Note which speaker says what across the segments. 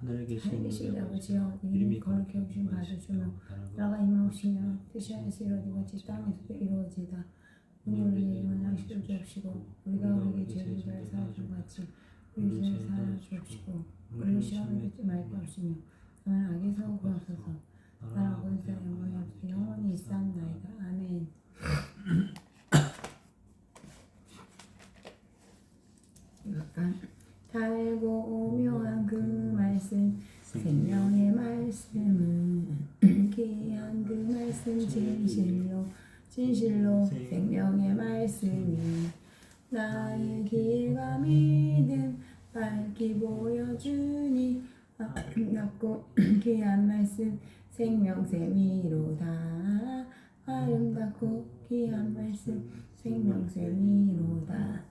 Speaker 1: 하늘에 계신
Speaker 2: 우리 아버지여, 이름이 거룩히 여김 받으시며 나라가 임하옵시며 뜻이 하늘에서 이루어지고 땅에서도 이루어지이다. 오늘 우리에게 일어날 양식을 주옵시고 우리가 우리에게 죄를 지은 사람 같이 우리 죄를 사하여 주옵시고 우리를 시험에 듣지 말게 하시며 다만 악에서 구하소서. 나라 권세와 영광이 없으니 영원히 있사옵나이다. 아멘. 달고 오묘한 그 말씀, 생명의 말씀은 귀한 그 말씀, 진실로 생명의 말씀이 나의 길과 믿음 밝히 보여주니 아름답고 귀한 말씀, 생명샘이로다. 아름답고 귀한 말씀, 생명샘이로다.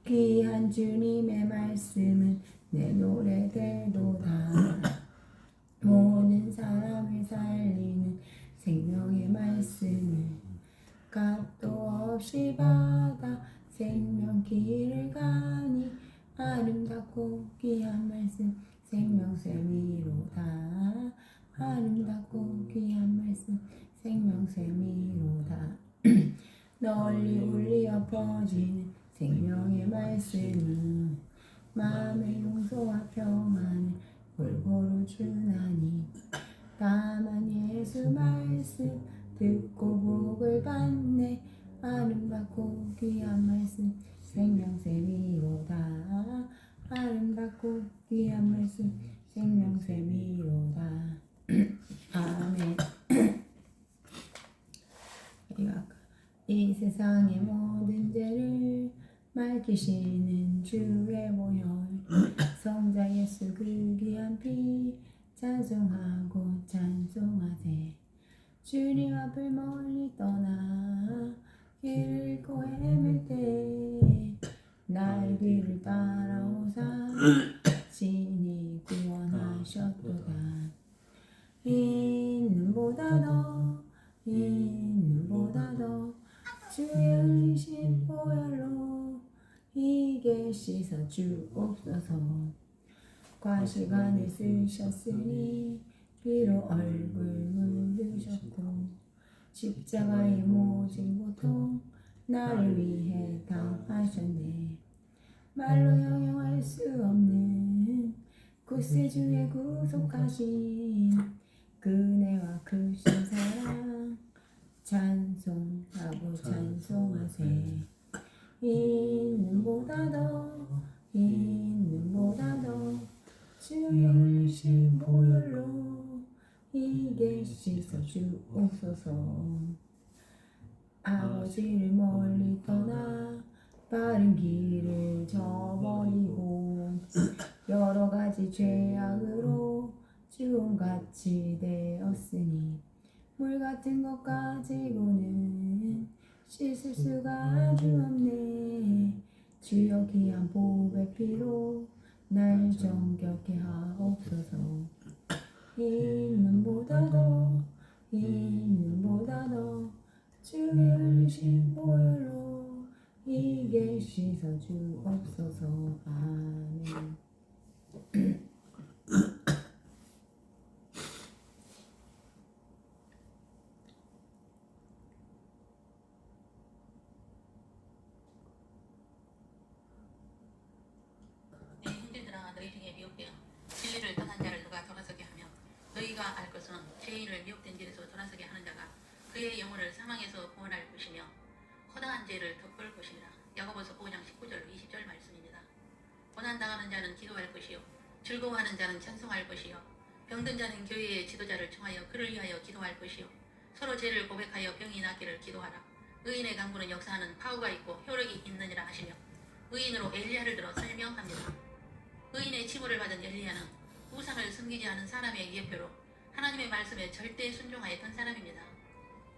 Speaker 2: 귀한 주님의 말씀은 내 노래대도다. 모든 사람을 살리는 생명의 말씀은 값도 없이 받아 생명 길을 가니 아름답고 귀한 말씀, 생명샘이로다. 아름답고 귀한 말씀, 생명샘이로다. 널리 울리어 퍼지는 생명의 말씀은 마음의 용서와 평안을 골고루 주나니 다만 예수 말씀 듣고 복을 받네. 아름답고 귀한 말씀, 생명샘이로다. 아름답고 귀한 말씀, 생명샘이로다. 아멘. 이 세상의 모든 죄를 밝히시는 주의 보혈, 성자 예수 그 귀한 피 찬송하고 찬송하세. 주님 앞을 멀리 떠나 길을 잃고 헤맬 때 나의 뒤를 따라오사 친히 구원하셨도다. 있는보다 더 주의 흘리신 보혈로 이게 씻어 주옵소서. 과시간을 쓰셨으니 피로 얼굴 물으셨고 십자가의 모진 고통 나를 위해 당하셨네. 말로 형용할 수 없는 구세주의 구속하신 그네와 크신 사랑 찬송하고 찬송하세. 있는보다 더 주의 흘리신 보혈로 이게 씻어 주옵소서. 아버지를 멀리 떠나 바른 길을 저버리고 여러 가지 죄악으로 주홍같이 되었으니 물 같은 것 가지고는 씻을 수가 아주 없네. 주여 귀한 보배 피로 날 정결케 하옵소서. 있는보다 더 주의 흘리신 보혈로 이게 씻어 주옵소서. 아멘.
Speaker 3: 너희 중에 미혹되어 진리를 떠난 자를 누가 돌아서게 하며 너희가 알 것은 죄인을 미혹된 길에서 돌아서게 하는 자가 그의 영혼을 사망에서 구원할 것이며 허다한 죄를 덮을 것이니라. 야고보서 5장 19절 20절 말씀입니다. 고난당하는 자는 기도할 것이요 즐거워하는 자는 찬송할 것이요 병든 자는 교회의 지도자를 청하여 그를 위하여 기도할 것이요 서로 죄를 고백하여 병이 낫기를 기도하라. 의인의 강구는 역사하는 파워가 있고 효력이 있느니라 하시며 의인으로 엘리야를 들어 설명합니다. 의인의 칭호를 받은 엘리야는 우상을 섬기지 않은 사람의 예표로 하나님의 말씀에 절대 순종하였던 사람입니다.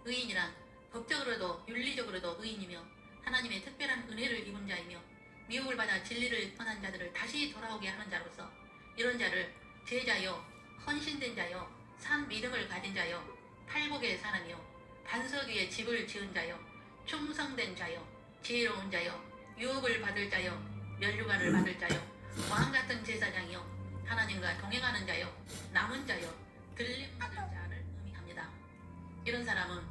Speaker 3: 의인이란 법적으로도 윤리적으로도 의인이며 하나님의 특별한 은혜를 입은 자이며 미혹을 받아 진리를 떠난 자들을 다시 돌아오게 하는 자로서 이런 자를 제자요, 헌신된 자요, 산 믿음을 가진 자요, 팔복의 사람이요, 반석 위에 집을 지은 자요, 충성된 자요, 지혜로운 자요, 유업을 받을 자요, 면류관을 받을 자요, 왕같은 제사장이요 하나님과 동행하는 자요, 남은 자요, 들림받을 자를 의미합니다. 이런 사람은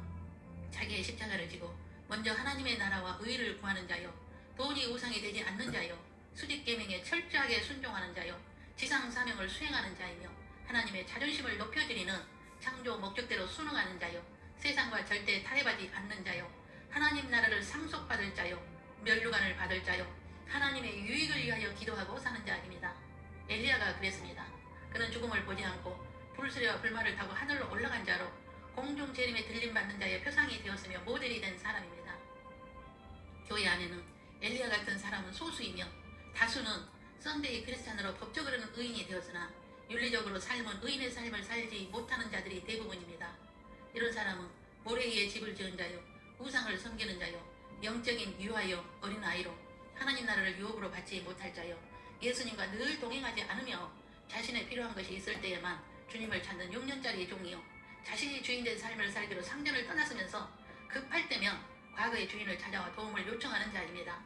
Speaker 3: 자기의 십자가를 지고 먼저 하나님의 나라와 의를 구하는 자요, 돈이 우상이 되지 않는 자요, 수직계명에 철저하게 순종하는 자요, 지상 사명을 수행하는 자이며 하나님의 자존심을 높여드리는 창조 목적대로 순응하는 자요, 세상과 절대 타협하지 않는 자요, 하나님 나라를 상속받을 자요, 면류관을 받을 자요, 하나님의 유익을 위하여 기도하고 사는 자입니다. 엘리야가 그랬습니다. 그는 죽음을 보지 않고 불수레와 불말을 타고 하늘로 올라간 자로 공중 재림에 들림받는 자의 표상이 되었으며 모델이 된 사람입니다. 교회 안에는 엘리야 같은 사람은 소수이며 다수는 썬데이 크리스찬으로 법적으로는 의인이 되었으나 윤리적으로 삶은 의인의 삶을 살지 못하는 자들이 대부분입니다. 이런 사람은 모래 위에 집을 지은 자요, 우상을 섬기는 자요, 영적인 유아요, 어린아이로 하나님 나라를 유업으로 받지 못할 자요, 예수님과 늘 동행하지 않으며 자신의 필요한 것이 있을 때에만 주님을 찾는 6년짜리 종이요, 자신이 주인된 삶을 살기로 상전을 떠났으면서 급할 때면 과거의 주인을 찾아와 도움을 요청하는 자입니다.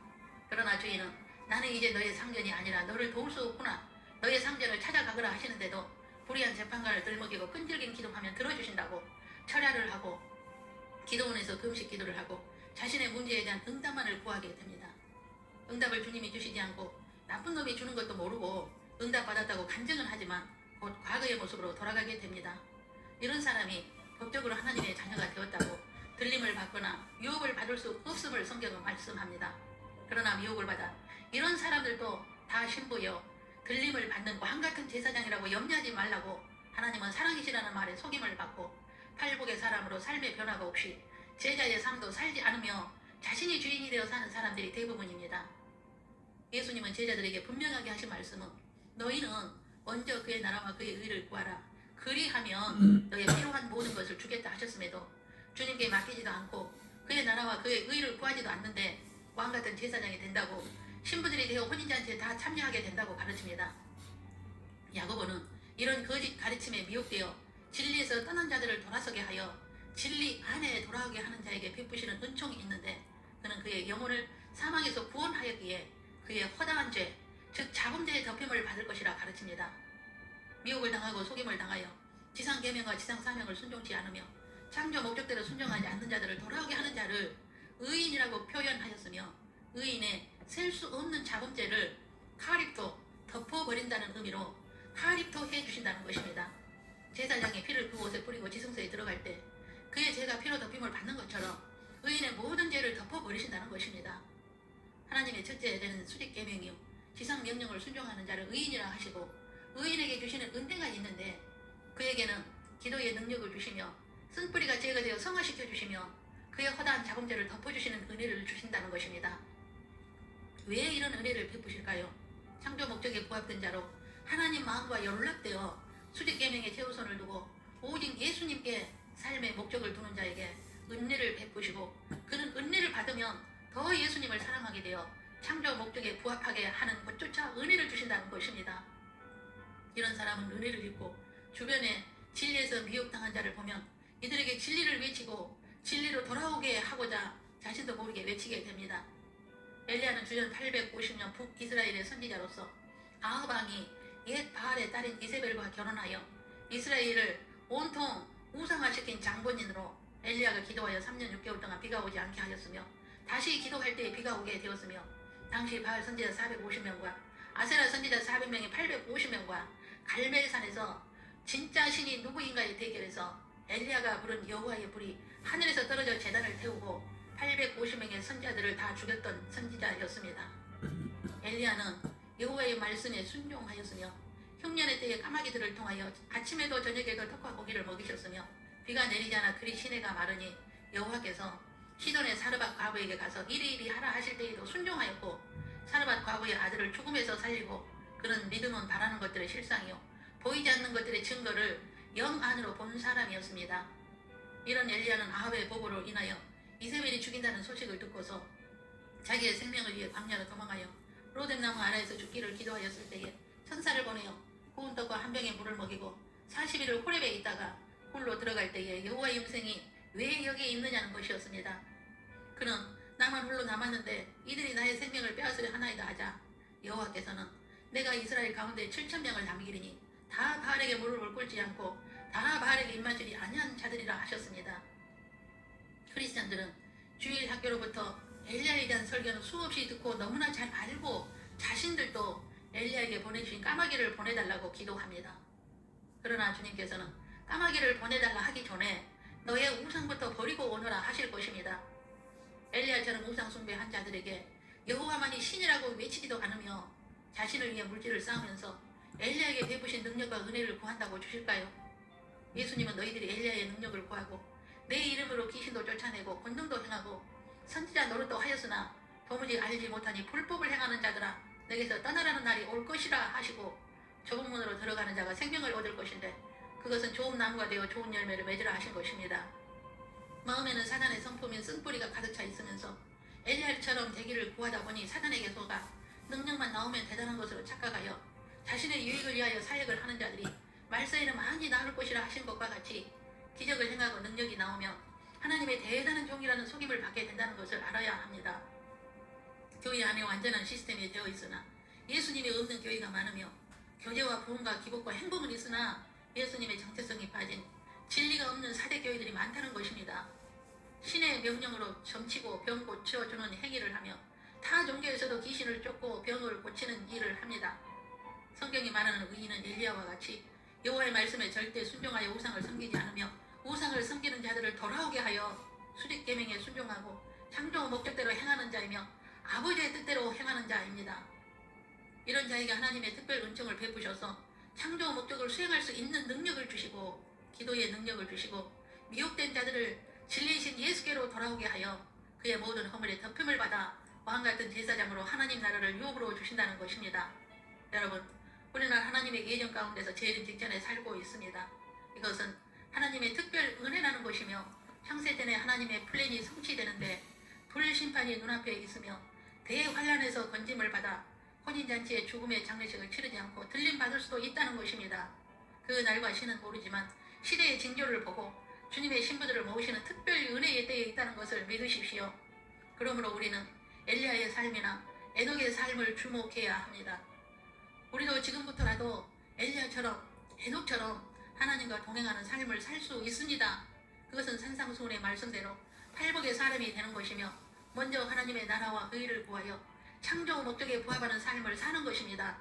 Speaker 3: 그러나 주인은 나는 이제 너의 상전이 아니라 너를 도울 수 없구나, 너의 상전을 찾아가거라 하시는데도 불의한 재판관을 들먹이고 끈질긴 기도하면 들어주신다고 철야를 하고 기도원에서 금식 기도를 하고 자신의 문제에 대한 응답만을 구하게 됩니다. 응답을 주님이 주시지 않고 나쁜 놈이 주는 것도 모르고 응답받았다고 간증은 하지만 곧 과거의 모습으로 돌아가게 됩니다. 이런 사람이 법적으로 하나님의 자녀가 되었다고 들림을 받거나 유혹을 받을 수 없음을 성경은 말씀합니다. 그러나 미혹을 받아 이런 사람들도 다 신부여 들림을 받는 왕같은 제사장이라고 염려하지 말라고 하나님은 사랑이시라는 말에 속임을 받고 팔복의 사람으로 삶의 변화가 없이 제자의 삶도 살지 않으며 자신이 주인이 되어 사는 사람들이 대부분입니다. 예수님은 제자들에게 분명하게 하신 말씀은 너희는 먼저 그의 나라와 그의 의를 구하라, 그리하면 너의 필요한 모든 것을 주겠다 하셨음에도 주님께 맡기지도 않고 그의 나라와 그의 의를 구하지도 않는데 왕같은 제사장이 된다고 신부들이 되어 혼인잔치에 다 참여하게 된다고 가르칩니다. 야고보는 이런 거짓 가르침에 미혹되어 진리에서 떠난 자들을 돌아서게 하여 진리 안에 돌아오게 하는 자에게 베푸시는 은총이 있는데 그는 그의 영혼을 사망에서 구원하였기에 그의 허다한 죄, 즉 자범죄의 덮임을 받을 것이라 가르칩니다. 미혹을 당하고 속임을 당하여 지상 계명과 지상 사명을 순종치 않으며 창조 목적대로 순종하지 않는 자들을 돌아오게 하는 자를 의인이라고 표현하였으며 의인의 셀 수 없는 자범죄를 카립토 덮어버린다는 의미로 카립토 해주신다는 것입니다. 제사장이 피를 그 옷에 뿌리고 지성소에 들어갈 때 그의 죄가 피로 덮임을 받는 것처럼 의인의 모든 죄를 덮어버리신다는 것입니다. 하나님의 첫째 되는 수직 계명이요 지상 명령을 순종하는 자를 의인이라 하시고 의인에게 주시는 은혜가 있는데 그에게는 기도의 능력을 주시며 쓴뿌리가 제거 되어 성화시켜 주시며 그의 허다한 자범죄를 덮어주시는 은혜를 주신다는 것입니다. 왜 이런 은혜를 베푸실까요? 창조 목적에 부합된 자로 하나님 마음과 연락되어 수직 계명에 최우선을 두고 오직 예수님께 삶의 목적을 두는 자에게 은혜를 베푸시고 그는 은혜를 받으면 더 예수님을 사랑하게 되어 창조 목적에 부합하게 하는 것조차 은혜를 주신다는 것입니다. 이런 사람은 은혜를 입고 주변에 진리에서 미혹당한 자를 보면 이들에게 진리를 외치고 진리로 돌아오게 하고자 자신도 모르게 외치게 됩니다. 엘리야는 주전 850년 북이스라엘의 선지자로서 아합 왕이 옛 바알의 딸인 이세벨과 결혼하여 이스라엘을 온통 우상화시킨 장본인으로 엘리야가 기도하여 3년 6개월 동안 비가 오지 않게 하였으며 다시 기도할 때 비가 오게 되었으며 당시 바알 선지자 450명과 아세라 선지자 400명이 850명과 갈멜산에서 진짜 신이 누구인가에 대결해서 엘리야가 부른 여호와의 불이 하늘에서 떨어져 제단을 태우고 850명의 선지자들을 다 죽였던 선지자였습니다. 엘리야는 여호와의 말씀에 순종하였으며 흉년의 때에 까마귀들을 통하여 아침에도 저녁에도 떡과 고기를 먹이셨으며 비가 내리지 않아 그리 시내가 마르니 여호와께서 시돈의 사르밧 과부에게 가서 이리이리 하라 하실 때에도 순종하였고 사르밧 과부의 아들을 죽음에서 살리고 그는 믿음은 바라는 것들의 실상이요 보이지 않는 것들의 증거를 영 안으로 본 사람이었습니다. 이런 엘리야는 아합의 보고로 인하여 이세벨이 죽인다는 소식을 듣고서 자기의 생명을 위해 광야로 도망하여 로뎀나무 아라에서 죽기를 기도하였을 때에 천사를 보내어 구운 떡과 한 병의 물을 먹이고 40일을 호렙에 있다가 홀로 들어갈 때에 여호와의 음성이 왜 여기에 있느냐는 것이었습니다. 그는 나만 홀로 남았는데 이들이 나의 생명을 빼앗으려 하나이다 하자 여호와께서는 내가 이스라엘 가운데 7,000명을 남기리니 다 바알에게 무릎을 꿇지 않고 다 바알에게 입맞추지 아니한 자들이라 하셨습니다. 크리스찬들은 주일 학교로부터 엘리야에 대한 설교는 수없이 듣고 너무나 잘 알고 자신들도 엘리야에게 보내주신 까마귀를 보내달라고 기도합니다. 그러나 주님께서는 까마귀를 보내달라 하기 전에 너의 우상부터 버리고 오너라 하실 것입니다. 엘리야처럼 우상 숭배한 자들에게 여호와만이 신이라고 외치지도 않으며 자신을 위해 물질을 쌓으면서 엘리야에게 베푸신 능력과 은혜를 구한다고 주실까요? 예수님은 너희들이 엘리야의 능력을 구하고 내 이름으로 귀신도 쫓아내고 권능도 행하고 선지자 노릇도 하였으나 도무지 알지 못하니 불법을 행하는 자들아 내게서 떠나라는 날이 올 것이라 하시고 좁은 문으로 들어가는 자가 생명을 얻을 것인데 그것은 좋은 나무가 되어 좋은 열매를 맺으라 하신 것입니다. 마음에는 사단의 성품인 쓴뿌리가 가득 차 있으면서 엘리야처럼 되기를 구하다 보니 사단에게 속아 능력만 나오면 대단한 것으로 착각하여 자신의 유익을 위하여 사역을 하는 자들이 말세에는 많이 나을 것이라 하신 것과 같이 기적을 행하고 능력이 나오면 하나님의 대단한 종이라는 속임을 받게 된다는 것을 알아야 합니다. 교회 안에 완전한 시스템이 되어 있으나 예수님이 없는 교회가 많으며 교제와 부흥과 기복과 행복은 있으나 예수님의 정체성이 빠진 진리가 없는 사대 교회들이 많다는 것입니다. 신의 명령으로 점치고 병 고쳐주는 행위를 하며 타 종교에서도 귀신을 쫓고 병을 고치는 일을 합니다. 성경이 말하는 의인은 엘리야와 같이 여호와의 말씀에 절대 순종하여 우상을 섬기지 않으며 우상을 섬기는 자들을 돌아오게 하여 수직 계명에 순종하고 창조 목적대로 행하는 자이며 아버지의 뜻대로 행하는 자입니다. 이런 자에게 하나님의 특별 은총을 베푸셔서 창조 목적을 수행할 수 있는 능력을 주시고 기도의 능력을 주시고 미혹된 자들을 진리이신 예수께로 돌아오게 하여 그의 모든 허물에 덮음을 받아 왕같은 제사장으로 하나님 나라를 유업으로 주신다는 것입니다. 여러분, 우리는 하나님의 예정 가운데서 재림 직전에 살고 있습니다. 이것은 하나님의 특별 은혜라는 것이며 창세전에 하나님의 플랜이 성취되는데 불심판이 눈앞에 있으며 대환란에서 건짐을 받아 혼인잔치의 죽음의 장례식을 치르지 않고 들림받을 수도 있다는 것입니다. 그 날과 시는 모르지만 시대의 징조를 보고 주님의 신부들을 모으시는 특별 은혜의 때에 있다는 것을 믿으십시오. 그러므로 우리는 엘리야의 삶이나 에녹의 삶을 주목해야 합니다. 우리도 지금부터라도 엘리야처럼 에녹처럼 하나님과 동행하는 삶을 살 수 있습니다. 그것은 산상수훈의 말씀대로 팔복의 사람이 되는 것이며 먼저 하나님의 나라와 의를 구하여 창조 목적에 부합하는 삶을 사는 것입니다.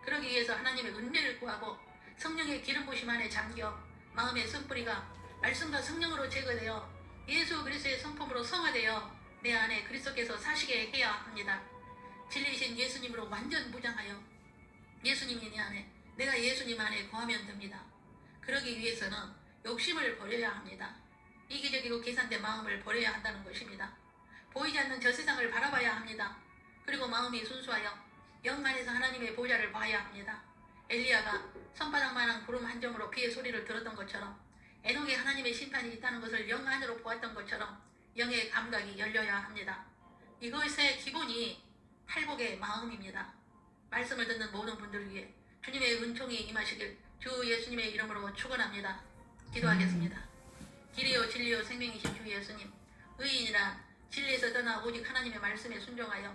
Speaker 3: 그러기 위해서 하나님의 은혜를 구하고 성령의 기름 부심 안에 잠겨 마음의 쓴뿌리가 말씀과 성령으로 제거되어 예수 그리스도의 성품으로 성화되어 내 안에 그리스도께서 사시게 해야 합니다. 진리이신 예수님으로 완전 무장하여 예수님이 내 안에 내가 예수님 안에 거하면 됩니다. 그러기 위해서는 욕심을 버려야 합니다. 이기적이고 계산된 마음을 버려야 한다는 것입니다. 보이지 않는 저 세상을 바라봐야 합니다. 그리고 마음이 순수하여 영 안에서 하나님의 보좌를 봐야 합니다. 엘리야가 손바닥만한 구름 한 점으로 비의 소리를 들었던 것처럼 에녹에 하나님의 심판이 있다는 것을 영 안으로 보았던 것처럼 영의 감각이 열려야 합니다. 이것의 기본이 팔복의 마음입니다. 말씀을 듣는 모든 분들을 위해 주님의 은총이 임하시길 주 예수님의 이름으로 축원합니다. 기도하겠습니다. 길이요 진리요 생명이신 주 예수님, 의인이란 진리에서 떠나 오직 하나님의 말씀에 순종하여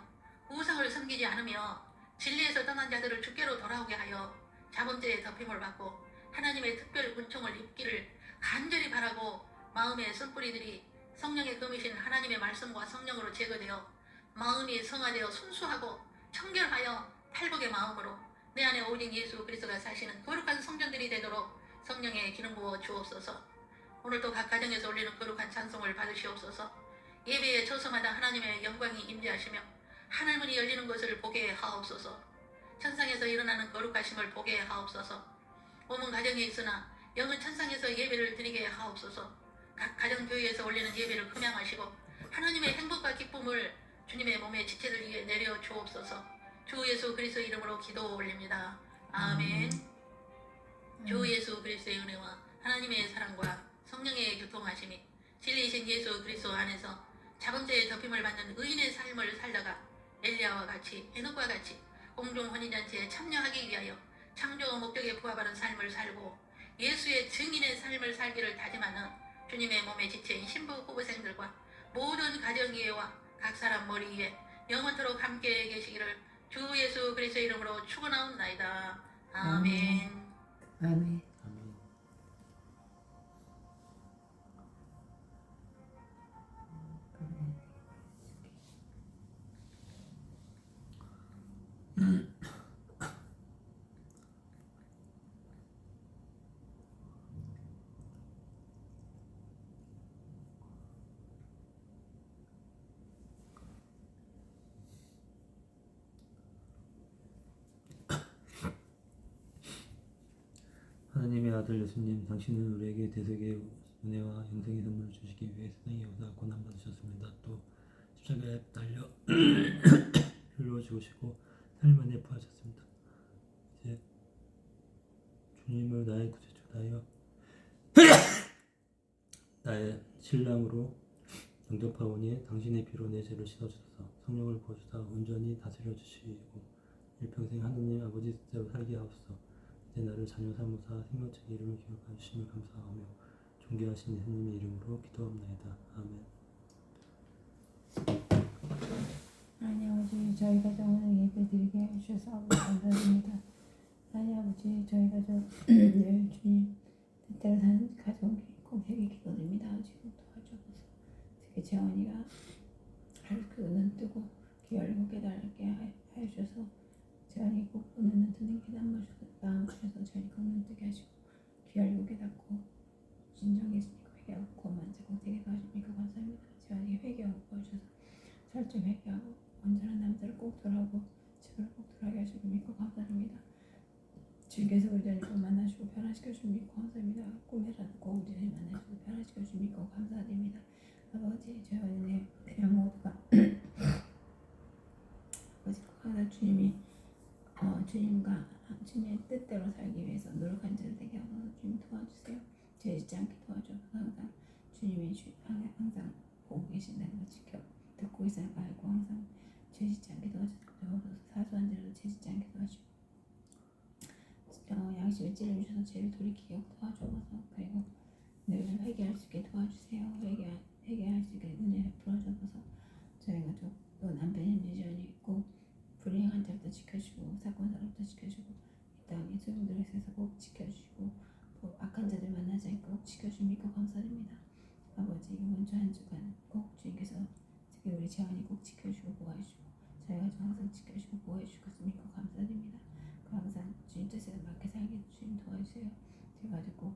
Speaker 3: 우상을 섬기지 않으며 진리에서 떠난 자들을 주께로 돌아오게 하여 자범죄의 덮임을 받고 하나님의 특별 은총을 입기를 간절히 바라고 마음의 쓴뿌리들이 성령의 금이신 하나님의 말씀과 성령으로 제거되어 마음이 성화되어 순수하고 청결하여 팔복의 마음으로 내 안에 오직 예수 그리스도가 사시는 거룩한 성전들이 되도록 성령의 기름 부어 주옵소서. 오늘도 각 가정에서 올리는 거룩한 찬송을 받으시옵소서. 예배의 처소마다 하나님의 영광이 임재하시며 하늘문이 열리는 것을 보게 하옵소서. 천상에서 일어나는 거룩하심을 보게 하옵소서. 몸은 가정에 있으나 영은 천상에서 예배를 드리게 하옵소서. 각 가정교회에서 올리는 예배를 금양하시고 하나님의 행복과 기쁨을 주님의 몸의 지체들 위해 내려 주옵소서. 주 예수 그리스도 이름으로 기도 올립니다. 아멘. 주 예수 그리스도의 은혜와 하나님의 사랑과 성령의 교통하심이 진리이신 예수 그리스도 안에서 자범죄의 덮임을 받는 의인의 삶을 살다가 엘리야와 같이 에녹과 같이 공중 혼인잔치에 참여하기 위하여 창조 목적에 부합하는 삶을 살고 예수의 증인의 삶을 살기를 다짐하는 주님의 몸의 지체인 신부 후보생들과 모든 가정이해와 각 사람 머리 위에 영원토록 함께 계시기를 주 예수 그리스도의 이름으로 축원하옵나이다.
Speaker 2: 아멘.
Speaker 3: 아멘.
Speaker 2: 아멘.
Speaker 1: 아멘. 하나님의 아들 예수님, 당신은 우리에게 대속의 은혜와 영생의 선물을 주시기 위해 세상에 오사 고난받으셨습니다. 또 십자가에 달려 혈로 죽으시고 3일 만에 부활하셨습니다. 이제 주님을 나의 구세주, 나의 신랑으로 영접하오니 당신의 피로 내 죄를 씻어주소서. 성령을 부어주사 온전히 다스려 주시고 일평생 하느님 아버지 뜻대로 살게 하옵소서. 이제 나를 자녀 삼으사 생명책의 이름을 기억하여 주심을 감사하며 존귀하신 예수님의 이름으로 기도합나이다. 아멘.
Speaker 2: 하나님 아버지, 저희 가족 오늘 예배 드리게 해주셔서 감사드립니다. 하나님 아버지, 저희 가족 늘 주님 뜻대로 사는 가족이 꼭 되게 기도드립니다. 아버지 도와주셔서 특히 재원이가 그 눈 뜨고 귀 열리고 깨달게 해주셔서 재원이 꼭 눈 뜨는 게 마음 주셔서 재원이 꼭 눈 뜨게 하시고 귀 열리고 깨닫고 진정했으니까 회개하고 곧 만지고 되게 도와주니까 감사합니다. 재원이 회개하고 도와주셔서 철저히 회개하고 온전한 남자를 꼭 돌아오고 집으로 꼭 돌아가게 하시고 믿고 감사드립니다. 주께서 우리 자녀를 만나시고 변화시켜주시고 믿고 감사합니다. 꿈이라도 꼭 우리 자녀를 만나시고 변화시켜주시고 믿고 감사드립니다. 아버지, 저희 어린애 대명 모두가 아버지 항상 주님과 주님의 뜻대로 살기 위해서 노력한 자들 되게 하소서. 주님 도와주세요. 죄 짓지 않게 도와주셔서 항상 주님이 항상 보고 계신다는 걸 듣고 있어요. 알고 항상 죄 짓지 않게 도와주셔서 사소한 죄라도 죄 짓지 않게 도와주시고 양심을 찔러주셔서 죄를 돌이키게 도와주셔서 그리고 늘 회개할 수 있게 도와주세요. 회개할 수 있게 은혜 베풀어주셔서 저희가 또 남편이 유전이 있고 불행한 자부터 지켜주고 사건사로부터 지켜주고 이 땅의 소용돌이에서 꼭 지켜주시고 또 악한 자들 만나지 않게 꼭 지켜주시고 감사드립니다. 아버지, 이번 주 한 주간 꼭 주님께서 특히 우리 재환이 꼭 지켜주고 보호해주시고 저희가 항상 지켜주시고 보호해주실 것을 믿고 감사드립니다. 항상 주님 뜻에 맞게 살게 주님 도와주세요. 제가 꼭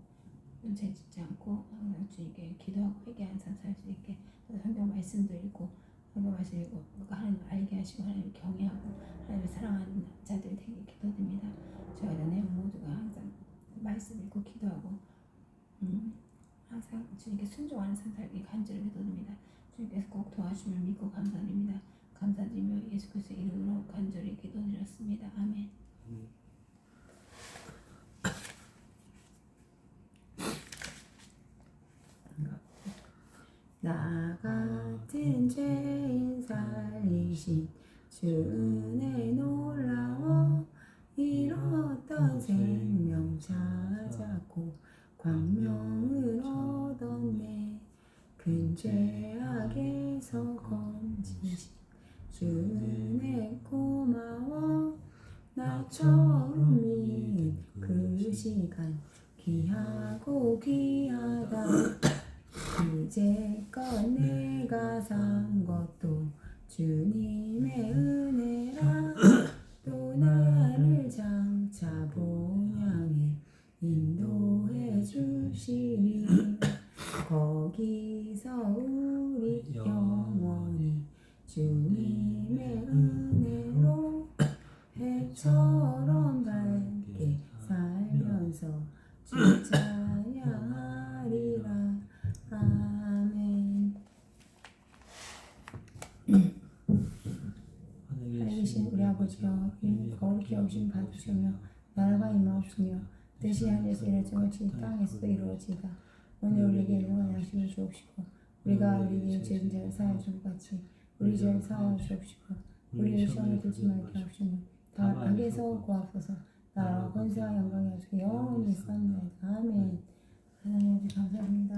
Speaker 2: 죄 짓지 않고 항상 주님께 기도하고 회개하는 삶 살 수 있게 성경 말씀도 읽고 성경 말씀 읽고 하나님 알게 하시고 하나님 경외하고 하나님을 사랑하는 자들이 되게 기도드립니다. 저희가 내용 모두가 항상 말씀 읽고 기도하고 항상 주님께 순종하는 삶 살기 간절히 기도드립니다. 주님께서 꼭 도와주시면 믿고 감사드립니다. 감사드리며 예수 그리스도의 이름으로 간절히 기도드렸습니다. 아멘. 나 같은 죄인 살리신 주 은혜 놀라워 잃었던 생명 찾았고 광명을 얻었네. 큰 죄악에서 건지신 주 은혜 고마워. 나 처음 믿은 그 시간 귀하고 귀하다. 이제껏 내가 산 것도 주님의 은혜라. 또 나를 장차 본향에 인도해 주시니 거기서 우리 영원히 주님의 은혜로 해처럼 밝게 살면서 주 찬양하리라. 아멘. 하나님 계신 우리 아버지여, 이름이 거룩히 여기심 받으시며 나라가 임하옵시며 뜻이 하늘에서 이루어지같이 땅에서도 이루어지이다. 오늘 우리에게 일용할 양식을 주옵시고 우리가 우리에게 죄진 자를 사하여 준 것 같이 우리 죄를 사하여 주옵시고 우리를 시험에 들지 말게 하옵시며 다만 악에서 구하옵소서. 나라와 권세와 영광이 아버지께 영원히 있사옵나이다. 아멘. 하나님 아버지 감사합니다.